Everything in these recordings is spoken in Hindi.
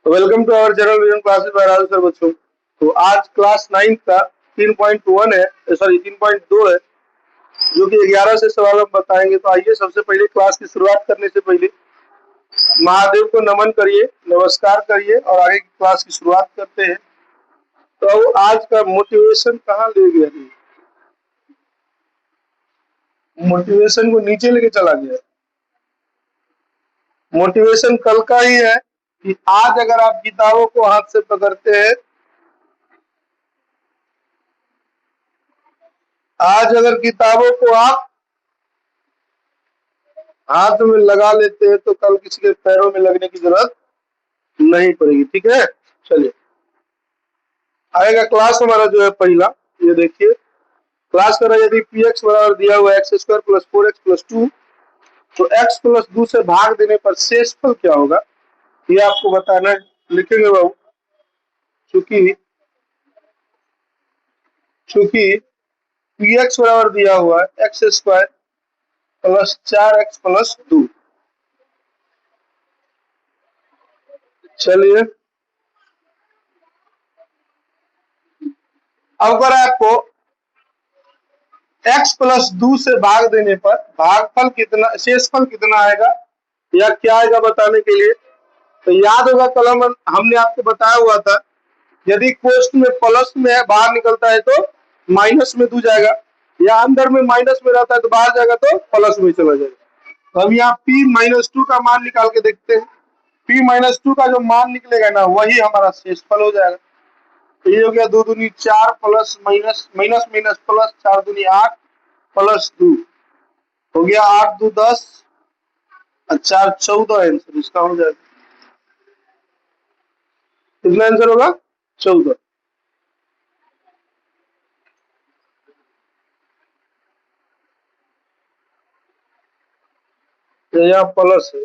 Welcome to our channel vision classes by Rahul sir बच्चों। तो आज क्लास 9 का 3.1 है, सॉरी 3.2 है, जो कि 11 से सवाल हम बताएंगे। तो आइए सबसे पहले क्लास की शुरुआत करने से पहले महादेव को नमन करिए, नमस्कार करिए और आगे की क्लास की शुरुआत करते हैं। तो आज का मोटिवेशन कहाँ ले गया? मोटिवेशन को नीचे लेके चला गया। मोटिवेशन कल का ही है कि आज अगर आप किताबों को हाथ से पकड़ते हैं, आज अगर किताबों को आप हाथ में लगा लेते हैं तो कल किसी के पैरों में लगने की जरूरत नहीं पड़ेगी। ठीक है, चलिए आएगा क्लास हमारा जो है पहला, ये देखिए क्लास कर रहा है। यदि पी एक्स बराबर दिया हुआ x square plus 4x plus 2, तो x प्लस 2 से भाग देने पर शेषफल क्या होगा, ये आपको बताना है। लिखेंगे बाबू, चूंकि पी एक्स बराबर दिया हुआ है x square plus 4x plus 2। चलिए अब अगर आपको x प्लस 2 से भाग देने पर भागफल कितना, शेषफल कितना आएगा या क्या आएगा बताने के लिए, तो याद होगा कल हमने आपको बताया हुआ था, यदि कोष्ठ में प्लस में है बाहर निकलता है तो माइनस में 2 जाएगा, या अंदर में माइनस में रहता है तो बाहर जाएगा तो प्लस में चला जाएगा। तो अब यहाँ p माइनस 2 का मान निकाल के देखते हैं। p माइनस 2 का जो मान निकलेगा ना वही हमारा शेषफल हो जाएगा। तो ये हो गया 2 दूनी 4 plus minus minus minus plus 4 दूनी 8 प्लस 2 हो गया 8 2 10 और 4 14। आंसर इसका हो जाएगा, कितना आंसर होगा 14। यहाँ प्लस है,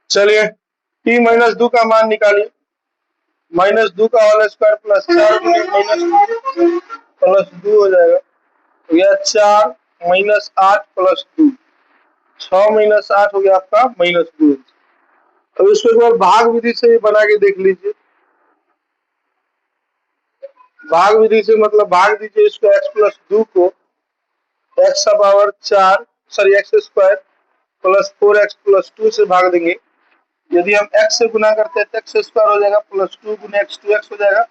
चलिए t माइनस 2 का मान निकालिए। माइनस 2 का whole square plus 4 minus 2 plus 2 हो जाएगा। यह 4 माइनस 8 प्लस 2, 6 माइनस 8 हो गया आपका माइनस 2। अब इसको एक बार भाग विधि से बना के देख लीजिए। भाग विधि से मतलब भाग दीजिए इसको x प्लस 2 को x का power 4 sorry x square plus 4x plus 2 से भाग देंगे। यदि हम x से गुना करते हैं तो एक्स स्क्वायर हो जाएगा प्लस 2 गुना x 2x हो जाएगा।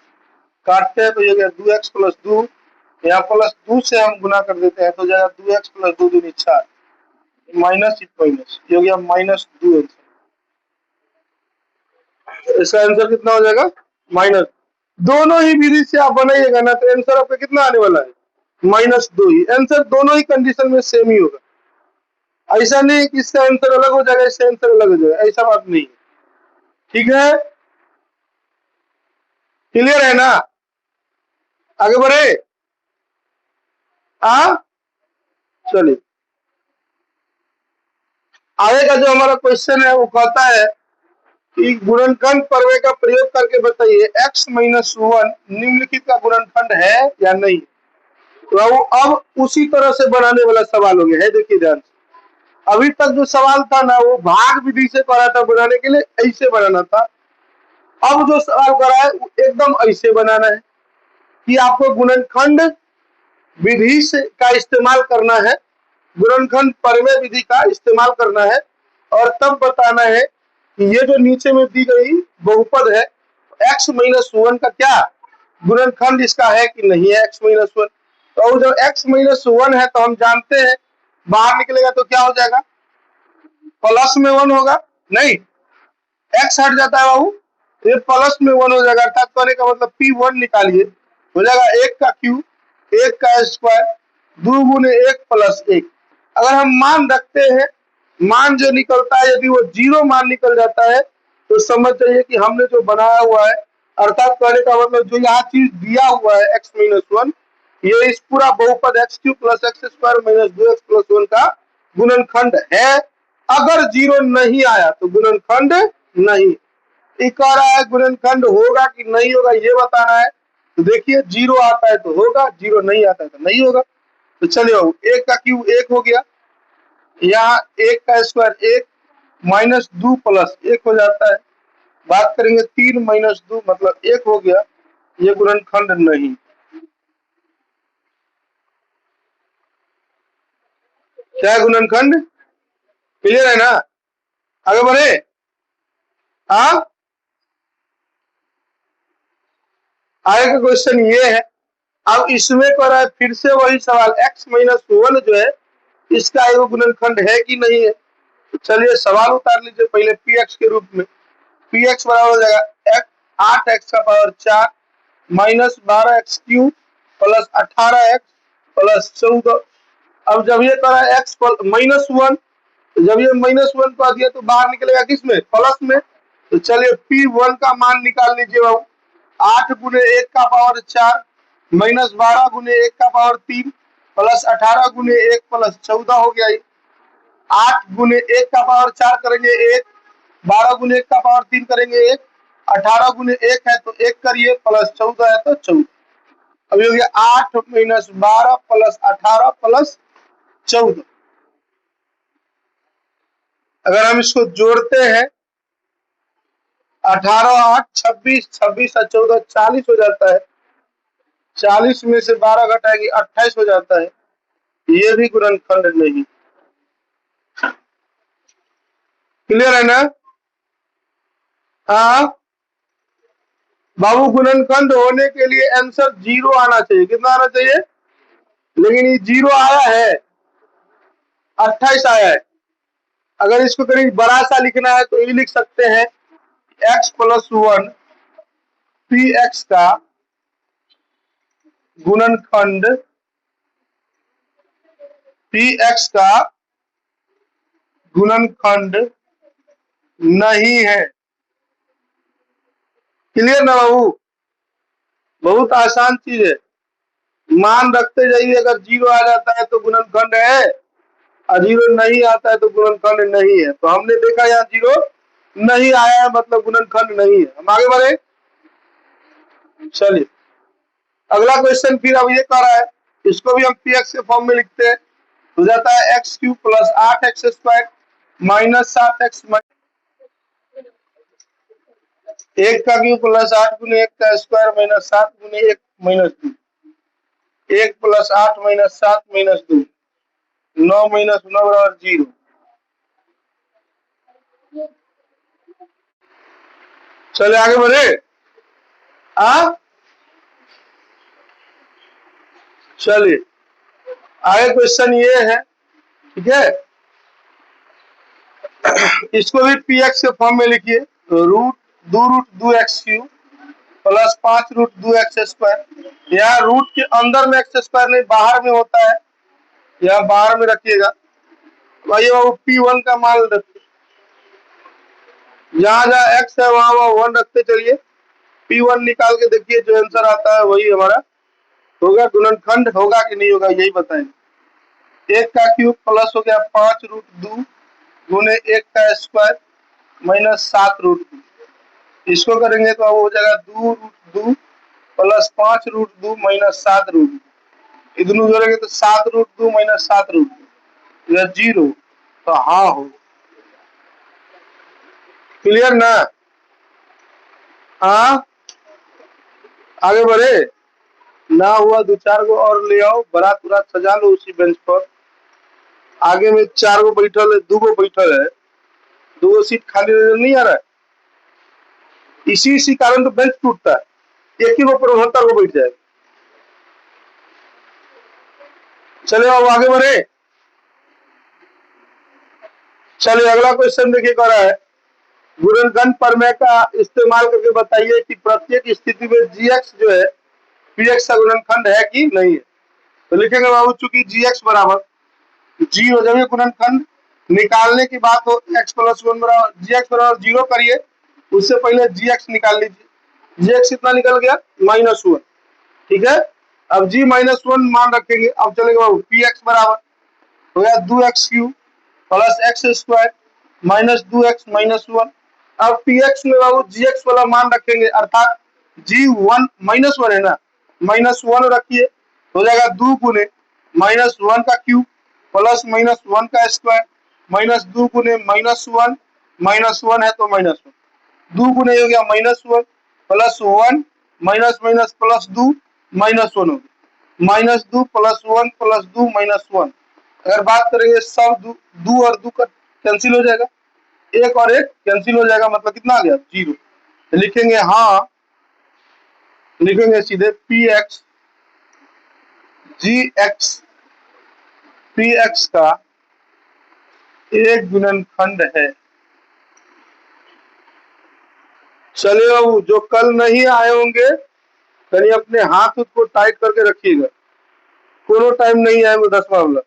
काटते हैं तो ये हो गया 2x प्लस 2, यहाँ प्लस 2 से हम गुना कर देते हैं तो जाएगा 2x प्लस 2 दूनी 4 माइनस माइनस, ये हो गया माइनस 2 आंसर। इसका आंसर कितना हो जाएगा माइनस। दोनों ही विधि से आप बनाइएगा ना तो आंसर आपका कितना आने वाला है माइनस 2 ही। आंसर दोनों ही कंडीशन में सेम ही होगा। ऐसा नहीं कि इसका आंसर अलग हो जाएगा इसका आंसर अलग हो जाएगा, ऐसा बात नहीं। ठीक है, क्लियर है ना, आगे बढ़े। चलिए आगे का जो हमारा क्वेश्चन है वो कहता है कि गुणनखंड प्रमेय का प्रयोग करके बताइए x माइनस 1 निम्नलिखित का गुणनखंड है या नहीं। तो अब उसी तरह से बनाने वाला सवाल हो गया है। देखिए ध्यान से, अभी तक जो सवाल था ना वो भाग विधि से करा था बनाने के लिए, ऐसे बनाना था। अब जो सवाल करा है वो एकदम ऐसे बनाना है कि आपको गुणनखंड विधि से का इस्तेमाल करना है, गुणनखंड प्रमेय विधि का इस्तेमाल करना है और तब बताना है कि ये जो नीचे में दी गई बहुपद है x माइनस 1 का क्या गुणनखंड इसका है कि नहीं है x माइनस 1। तो जब x माइनस 1 है तो हम जानते हैं बाहर निकलेगा तो क्या हो जाएगा प्लस में 1 होगा, नहीं x हट जाता है बाबू ये प्लस में 1 हो जाएगा। अर्थात कहने का मतलब p1 निकालिए, हो जाएगा 1 का क्यूब 1 का स्क्वायर 2 गुने 1 प्लस 1। अगर हम मान रखते हैं, मान जो निकलता है यदि वो 0 मान निकल जाता है तो समझ जाइए कि हमने जो बनाया हुआ है, अर्थात कहने का मतलब जो यहाँ चीज दिया हुआ है x माइनस 1, ये इस पूरा बहुपद x cube plus x square minus 2x plus 1 का गुणनखंड है। अगर 0 नहीं आया तो गुणनखंड नहीं। कह रहा है गुणनखंड होगा कि नहीं होगा ये बताना है, तो देखिए जीरो आता है तो होगा, जीरो नहीं आता है तो नहीं होगा। तो चलिए बाबू, एक का क्यूब एक हो गया, यहाँ एक का स्क्वायर एक, माइनस दो प्लस एक हो जाता है। बात करेंगे तीन माइनस दो मतलब एक हो गया, ये गुणनखंड नहीं। क्या है गुणनखंड? क्लियर है ना? आगे बढ़े। हाँ, आगे का क्वेश्चन ये है। अब इसमें कर रहा है फिर से वही सवाल, x माइनस वन जो है इसका एगो गुणनखंड है कि नहीं है। तो चलिए सवाल उतार लीजिए पहले px के रूप में। px बराबर हो जाएगा 8x का power 4 minus 12x cube plus 18x plus 14। अब जब ये करा x माइनस वन, जब ये माइनस वन कर दिया तो बाहर निकलेगा किसमें? प्लस में। तो चलिए P1 का मान निकाल लीजिए बाबू। 8 गुने 1 का पावर 4 माइनस 12 गुने 1 का पावर 3 प्लस 18 गुने 1 प्लस 14 हो गया। 8 गुने 1 का पावर 4 करेंगे 1, 12 गुने 1 का पावर 3 करेंगे 1, 18 गुने 1 है तो 1 करिए प्लस 14 है तो 14। अभी हो गया 8 माइनस 12 प्लस 18 प्लस 14। अगर हम इसको जोड़ते हैं 18 8 26, 26 और 14 40 हो जाता है। 40 में से 12 घटाएंगे 28 हो जाता है। ये भी गुणनखंड नहीं। क्लियर है ना? हाँ बाबू, गुणनखंड होने के लिए आंसर जीरो आना चाहिए। कितना आना चाहिए? लेकिन ये जीरो आया है, 28 आया है। अगर इसको कहीं बड़ा सा लिखना है तो ये लिख सकते हैं x plus one P x का गुणनखंड, पी एक्स का गुणनखंड नहीं है। क्लियर ना बाबू? बहुत आसान चीज है, मान रखते जाइए। अगर जीरो आ जाता है तो गुणनखंड है, और जीरो नहीं आता है तो गुणनखंड नहीं है। तो हमने देखा यहाँ जीरो नहीं आया है मतलब गुणनखंड नहीं है। हम आगे बढ़े। चलिए अगला क्वेश्चन फिर अब ये कर रहा है, इसको भी हम पी एक्स के फॉर्म में लिखते हैं। हो जाता है x cube plus 8x square minus 7x, एक का क्यूब प्लस 8 गुने 1 का स्क्वायर माइनस 7 गुने 1 minus 2, 1 plus 8 minus 7 minus 2, 9 minus 9 बराबर 0। चले आगे बढ़े। चलिए आगे क्वेश्चन ये है, ठीक है। इसको भी पी एक्स के फॉर्म में लिखिए। रूट दो एक्स क्यूब प्लस 5 रूट दो एक्स स्क्वायर। यहाँ रूट के अंदर में एक्स स्क्वायर नहीं, बाहर में होता है, यहाँ बाहर में रखिएगा। भाई वो P1 का मान रखिए, जहां जहां एक्स है वहां वहां वन रखते चलिए। P1 निकाल के देखिए, जो आंसर आता है वही हमारा होगा। गुणनखंड होगा कि नहीं होगा यही बताएंगे। एक का क्यूब प्लस हो गया 5 रूट दो गुने 1 का स्क्वायर माइनस 7 रूट दो। इसको करेंगे तो वो हो जाएगा 2 रूट दो प्लस 5 रूट दो माइनस 7 रूट दो। ये दोनों जोड़ेंगे तो 7 रूट दो माइनस 7 रूट दो, यह 0। तो हाँ हो। क्लियर ना? हाँ आगे बढ़े। ना हुआ दो चार गो और ले आओ, बारात उरात सजा लो उसी बेंच पर। आगे में 4 गो बैठल है, 2 गो बैठल है, 2 गो सीट खाली नजर नहीं आ रहा है। इसी कारण तो बेंच टूटता है, एक ही गो पर 69 गो बैठ जाए। चले अब आगे बढ़े। चलिए अगला क्वेश्चन देखिए कर रहा है, गुणनखंड प्रमेय का इस्तेमाल करके बताइए कि प्रत्येक स्थिति में जीएक्स जो है पीएक्स का गुणनखंड है कि नहीं है। तो लिखेंगे बाबू, चूंकि जीएक्स बराबर जीरो, जब ये गुणनखंड निकालने की बात हो एक्स प्लस वन बराबर जीएक्स बराबर जीरो करिए, उससे पहले जीएक्स निकाल लीजिए। जीएक्स कितना निकल गया? -1। ठीक है, अब जी -1 मान रखेंगे। अब चलेंगे बाबू पी एक्स बराबर हो गया 2x cube plus x square minus 2x minus 1। अब पी एक्स में बाबू जी एक्स वाला मान रखेंगे, अर्थात जी वन -1 है ना, -1 रखिए, हो जाएगा 2 गुने -1 का क्यूब प्लस -1 का स्क्वायर -2 गुने -1 -1 है तो -1 2 गुने हो गया -1 प्लस 1 माइनस माइनस प्लस 2 -1 हो गया -2 प्लस 1 प्लस 2 -1। अगर बात करेंगे सब 2 और 2 का कैंसिल हो जाएगा, एक और एक कैंसिल हो जाएगा, मतलब कितना आ गया 0। लिखेंगे हाँ, लिखेंगे सीधे पी एक्स जी एक्स पी एक्स का एक गुणनखंड है। चलिए बाबू, जो कल नहीं आए होंगे कहीं अपने हाथ को टाइट करके रखिएगा, कोनो टाइम नहीं आएंगे 10 वाला,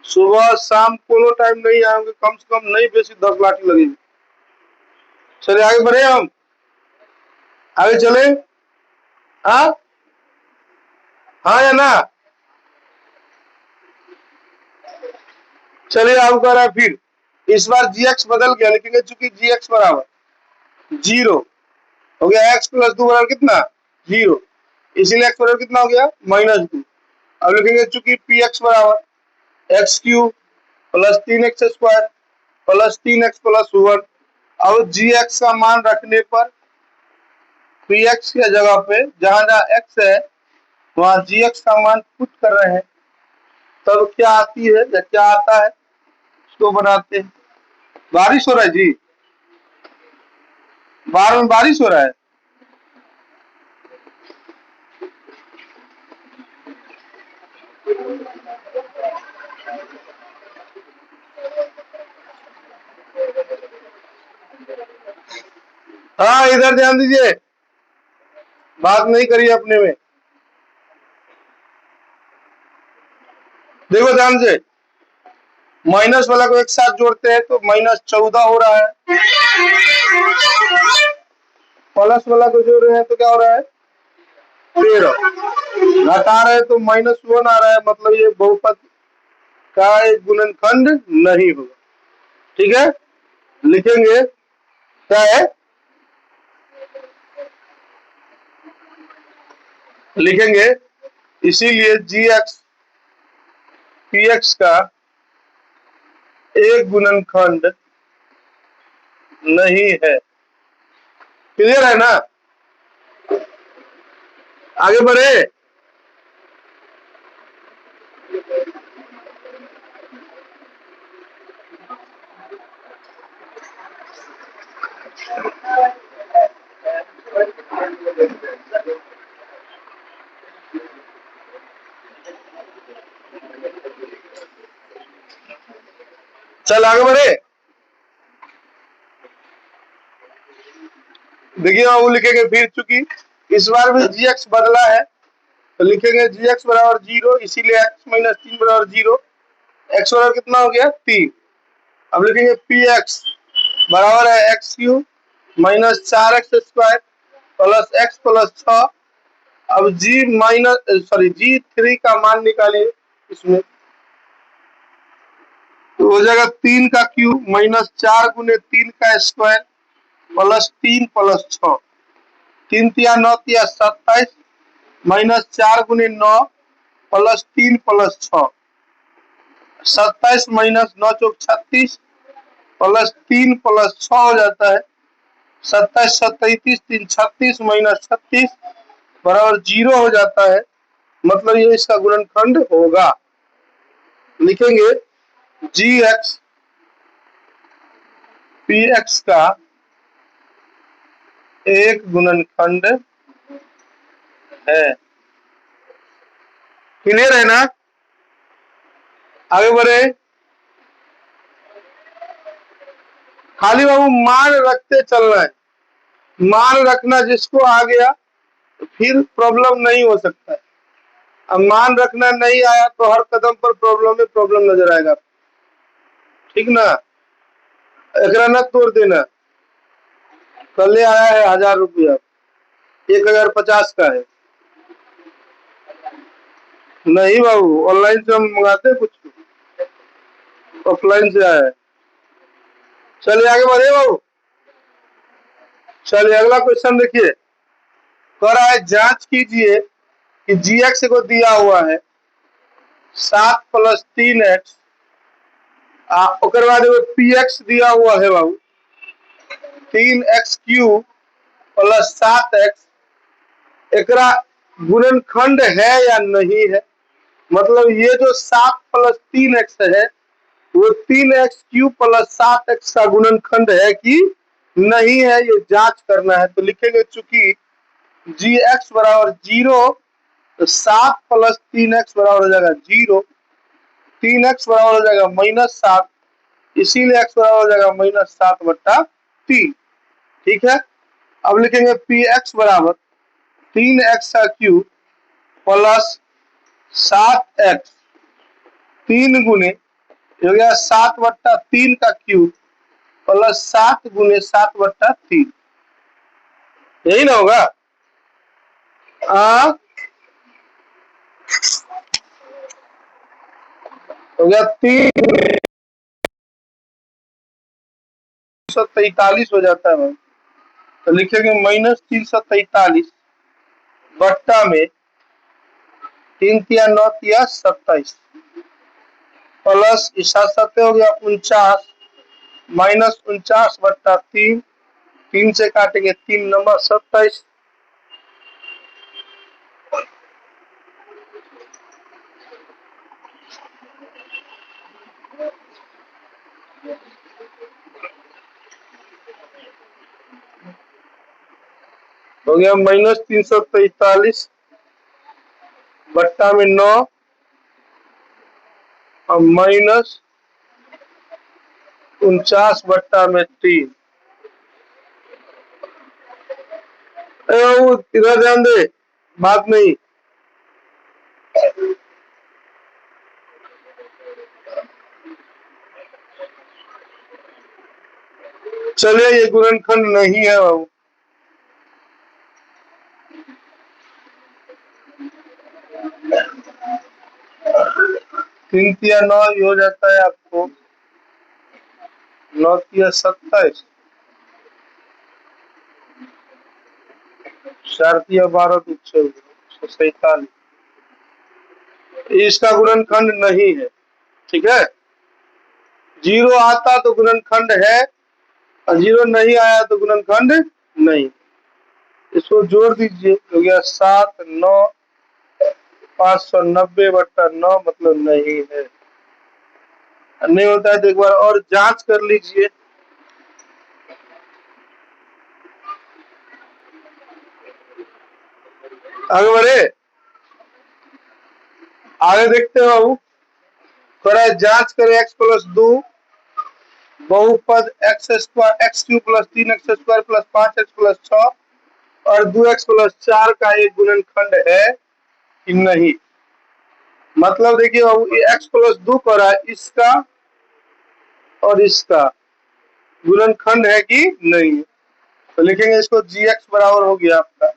सुबह शाम कोनो टाइम नहीं आएंगे, कम से कम नहीं बेसी 10 लाठी लगेगी। चलिए आगे बढ़े, हम आगे चले। हाँ हाँ या ना। चलिए अब कह रहा है फिर इस बार जी एक्स बदल गया, लिखेंगे चूंकि जी एक्स बराबर 0 हो गया, एक्स प्लस 2 बराबर कितना 0, इसीलिए एक्स बराबर कितना हो गया -2। अब लिखेंगे चूंकि पी एक्स बराबर x cube plus 3x square plus 3x plus 1। अब जी एक्स का मान रखने पर पी एक्स की जगह पे जहां जहां एक्स है वहां जी एक्स का मान पुट कर रहे हैं, तब क्या आती है या क्या आता है उसको बनाते हैं। बारिश हो रहा है जी, बाहर में बारिश हो रहा है। हाँ इधर ध्यान दीजिए, बात नहीं करिए अपने में, देखो ध्यान से, माइनस वाला को एक साथ जोड़ते हैं तो -14 हो रहा है, प्लस वाला को जोड़ रहे हैं तो क्या हो रहा है 13, घटा रहे हैं तो -1 आ रहा है, मतलब ये बहुपद का एक गुणनखंड नहीं होगा। ठीक है, लिखेंगे क्या है, लिखेंगे इसीलिए जी एक्स पी एक्स का एक गुणनखंड नहीं है। क्लियर है ना, आगे बढ़े। चल आगे बढ़े, देखिए वो लिखेंगे फिर चूंकि इस बार भी जी एक्स बदला है तो लिखेंगे जी एक्स बराबर 0, इसीलिए एक्स माइनस 3 बराबर 0, एक्स बराबर कितना हो गया 3। अब लिखेंगे पी एक्स बराबर है x cube -4x square plus x plus 6। अब जी माइनस सॉरी जी 3 का मान निकालिए इसमें, तो हो जाएगा 3 का क्यूब -4 गुने 3 का स्क्वायर प्लस 3 प्लस 6, 3 तिया 9 तिया 27 -4 गुने 9 प्लस 3 प्लस 6, 27 -9 चौक 36 प्लस 3 प्लस 6 हो जाता है 27 37 3 36 -36 बराबर 0 हो जाता है, मतलब ये इसका गुणनखंड होगा। लिखेंगे जी एक्स पी एक्स का एक गुणनखंड है। क्लियर है ना, आगे बढ़े। खाली बाबू मान रखते चलना है, मान रखना जिसको आ गया तो फिर प्रॉब्लम नहीं हो सकता है, अब मान रखना नहीं आया तो हर कदम पर प्रॉब्लम में प्रॉब्लम नजर आएगा, ठीक ना। एकरा न तोड़ देना, कल आया है 1000 रुपया, 1050 का है। नहीं बाबू, ऑनलाइन से हम मंगाते हैं कुछ, ऑफलाइन से आया है। चलिए आगे बढ़े बाबू, चलिए अगला क्वेश्चन देखिए, कह रहा है जांच कीजिए कि जी एक्स को दिया हुआ है 7 + 3x, ओकर बाद एगो पी एक्स दिया हुआ है बाबू 3x³ + 7x, एकरा गुणनखंड है या नहीं है। मतलब ये जो 7 + 3x है वो 3x³ + 7x का गुणनखंड है कि नहीं है, ये जांच करना है। तो लिखेंगे चूंकि जी एक्स बराबर 0 तो 7 + 3x बराबर हो जाएगा 0, 3x बराबर हो जाएगा -7, इसीलिए x बराबर हो जाएगा -7/3। ठीक है, अब लिखेंगे पी एक्स बराबर 3x³ + 7x, 3 गुने हो गया 7/3 का क्यूब + 7 गुने 7/3, यही ना होगा। हो गया 343 हो जाता है भाई। तो लिखेंगे -343 बट्टा में 3 × 9 = 27 प्लस इस साथ हो गया 49 -49/3, 3 से काटेंगे 3 नंबर 27, हो गया -343 बट्टा में 9 और -49/3। इधर ध्यान दे, बात नहीं। चलिए ये गुणनखंड नहीं है बाबू। तीन तिया 9 हो जाता है आपको 9 × 27, 4 × 12 तो 147, इसका गुणनखंड नहीं है। ठीक है, 0 आता तो गुणनखंड है और 0 नहीं आया तो गुणनखंड नहीं। इसको जोड़ दीजिए, हो गया 7 9 590/9, मतलब नहीं है। नहीं होता है तो एक बार और जांच कर लीजिए। आगे बढ़े, आगे देखते हैं बाबू। थोड़ा जांच करें। x + 2 बहुपद x² x³ + 3x² + 5x + 6 और 2x + 4 का एक गुणनखंड है कि नहीं। मतलब देखिए बाबू, ये x + 2 कर रहा है, इसका और इसका गुणनखंड है कि नहीं। तो लिखेंगे इसको जी एक्स बराबर हो गया आपका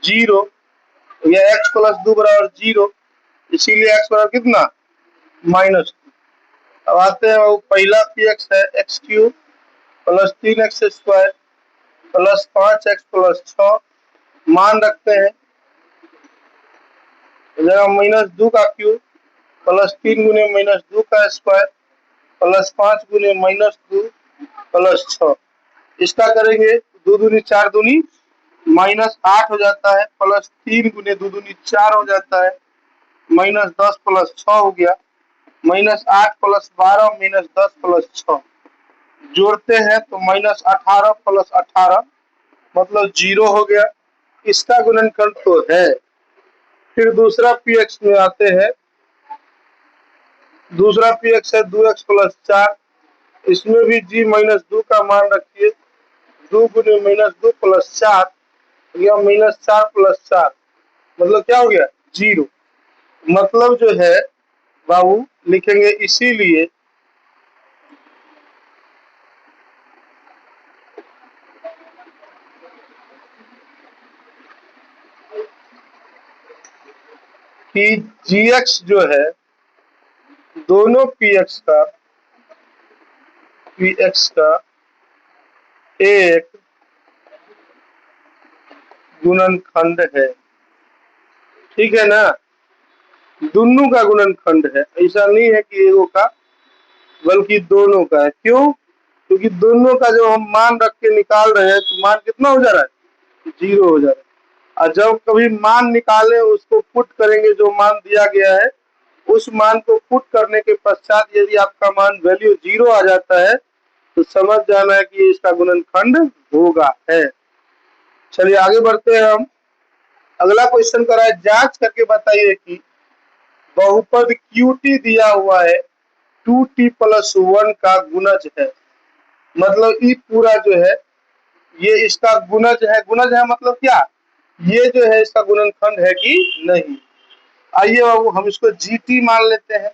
0, या x + 2 बराबर 0, इसीलिए x बराबर कितना -2। अब आते हैं वो पहला पी एक्स है x³ + 3x² + 5x + 6, मान रखते हैं -2 का क्यूब + 3 गुने -2 का स्क्वायर + 5 गुने -2 + 6, इसका करेंगे 2 दूनी 4 दूनी -8 हो जाता है, +3 गुने 2 दूनी 4 हो जाता है, -10 + 6 हो गया, -8 + 12 -10 + 6, जोड़ते हैं तो -18 + 18 मतलब 0 हो गया। इसका गुणनखंड तो है। फिर दूसरा पी एक्स में आते हैं। दूसरा पी एक्स है 2x + 4, इसमें भी g -2 का मान रखिए, 2 गुने -2 + 4, या -4 + 4, मतलब क्या हो गया 0। मतलब जो है बाबू लिखेंगे इसीलिए कि जी एक्स जो है दोनों पी एक्स का एक गुणनखंड है। ठीक है ना, दोनों का गुणनखंड है, ऐसा नहीं है कि एगो का बल्कि दोनों का है। क्यों? क्योंकि दोनों का जो हम मान रख के निकाल रहे हैं तो मान कितना हो जा रहा है, 0 हो जा रहा है। और जब कभी मान निकाले उसको पुट करेंगे, जो मान दिया गया है उस मान को पुट करने के पश्चात यदि आपका मान वैल्यू 0 आ जाता है तो समझ जाना है कि इसका गुणनखंड होगा है। चलिए आगे बढ़ते हैं हम। अगला क्वेश्चन कर रहा है, जांच करके बताइए कि बहुपद QT दिया हुआ है 2t+1 का गुणज है। मतलब ये पूरा जो है ये इसका गुणज है। गुणज है मतलब क्या, ये जो है इसका गुणनखंड है कि नहीं। आइए बाबू हम इसको GT मान लेते हैं।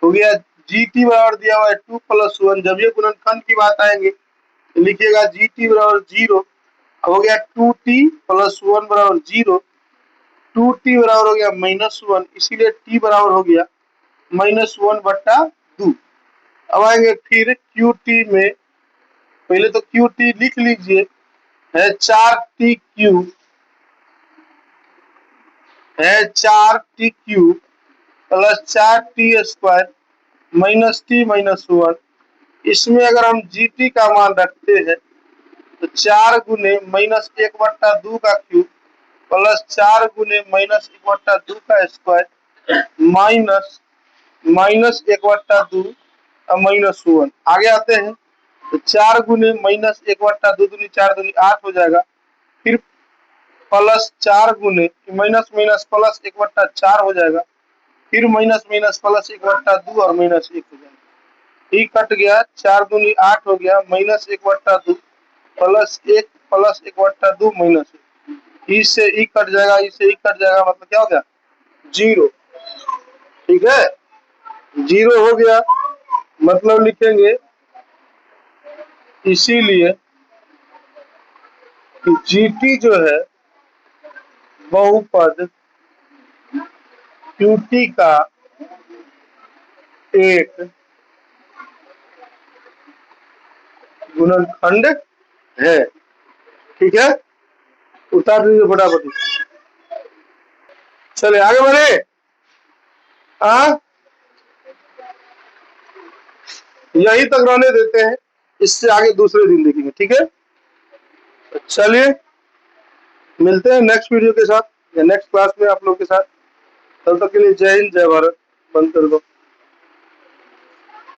हो गया GT बराबर दिया हुआ है 2+1। जब ये गुणनखंड की बात आएंगे तो लिखिएगा GT बराबर 0। हो गया 2t+1 बराबर 0। 2t बराबर हो गया -1, इसीलिए t बराबर हो गया -1/2। अब आएंगे फिर QT में। पहले तो QT लिख लीजिए, है 4t³ है 4t³ प्लस 4t² -t-1। इसमें अगर हम GT का मान रखते हैं तो 4 गुने -1/2 का क्यूब प्लस 4 गुने -1/2 का स्क्वायर माइनस -1/2 -1। आगे आते हैं तो 4 गुने -1/2 दूनी 4 दूनी 8 हो जाएगा। फिर प्लस 4 गुने माइनस माइनस प्लस 1/4 हो जाएगा। फिर माइनस माइनस प्लस 1/2 और -1 हो जाएगा। ई कट गया, 4 दूनी 8 हो गया, -1/2 प्लस 1 प्लस 1/2 -1। ई से ई कट जाएगा, ई से ई कट जाएगा, मतलब क्या हो गया 0। ठीक है, 0 हो गया। मतलब लिखेंगे इसीलिए कि GT जो है बहुपद QT का एक गुणनखंड है। ठीक है, उतार दीजिए फटाफट। चले आगे बढ़े। यही तक रहने देते हैं, इससे आगे दूसरे दिन देखेंगे। ठीक है, चलिए मिलते हैं नेक्स्ट वीडियो के साथ या नेक्स्ट क्लास में आप लोग के साथ। तब तक के लिए जय हिंद, जय भारत। बंद कर दो।